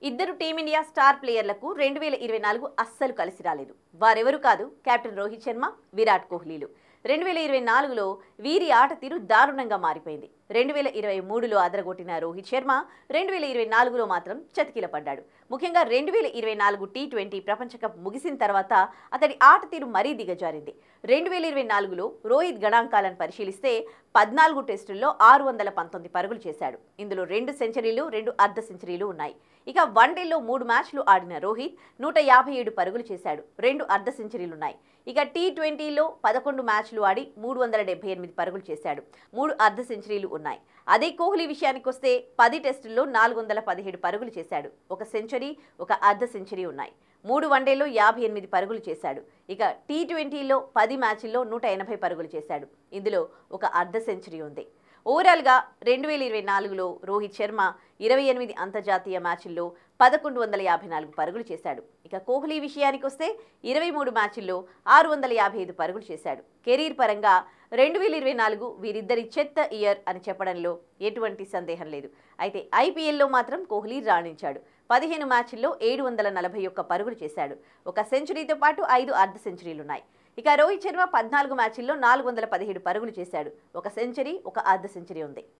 ఇద్దరు team India star ప్లేయర్లకు 2024 అస్సలు కలిసి రాలేదు. వారెవరు కాదు, కెప్టెన్ రోహిత్ శర్మ, విరాట్ కోహ్లీలు. 2024లో వీరి ఆట తీరు దారుణంగా మారిపోయింది. 2023లో అదరగొట్టిన రోహిత్ శర్మ 2024లో మాత్రం చతికిల పడ్డాడు. ముఖ్యంగా 2024 టీ20 ప్రపంచ కప్ ముగిసిన తర్వాత అతడి ఆట తీరు మరీ దిగజారింది. 2024లో రోహిత్ గణాంకాలను పరిశీలిస్తే 14 టెస్టుల్లో 619 పరుగులు చేశాడు. ఇందులో 2 సెంచరీలు, 2 అర్ధ సెంచరీలు ఉన్నాయి. ఇక వన్డేలో 3 మ్యాచ్లు ఆడిన రోహిత్ 157 పరుగులు చేశాడు, 2 అర్ధ సెంచరీలున్నాయి. ఇక టీ20లో 11 మ్యాచ్లు ఆడి 378 పరుగులు చేశాడు, 3 అర్ధ సెంచరీలు ఉన్నాయి. అదే కోహ్లీ విషయానికొస్తే 10 టెస్టుల్లో 417 పరుగులు చేశాడు, 1 సెంచరీ, 1 అర్ధ సెంచరీ ఉన్నాయి. 3 వన్డేలో 58 పరుగులు చేశాడు. ఇక టీ20లో 10 మ్యాచ్ల్లో 180 పరుగులు చేశాడు, ఇందులో 1 అర్ధ సెంచరీ ఉంది. ఓవరాల్గా 2024లో రోహిత్ శర్మ 28 అంతర్జాతీయ మ్యాచ్ల్లో 1154 పరుగులు చేశాడు. ఇక కోహ్లీ విషయానికొస్తే 23 మ్యాచ్ల్లో 655 పరుగులు చేశాడు. కెరీర్ పరంగా 2024 వీరిద్దరి చెత్త ఇయర్ అని చెప్పడంలో ఎటువంటి సందేహం లేదు. అయితే ఐపీఎల్లో మాత్రం కోహ్లీ రాణించాడు. 15 మ్యాచ్ల్లో 741 పరుగులు చేశాడు, 1 సెంచరీతో పాటు 5 అర్ధ సెంచరీలున్నాయి. ఇక రోహిత్ శర్మ 14 మ్యాచ్ల్లో 417 పరుగులు చేశాడు, 1 సెంచరీ, 1 అర్ధ సెంచరీ ఉంది.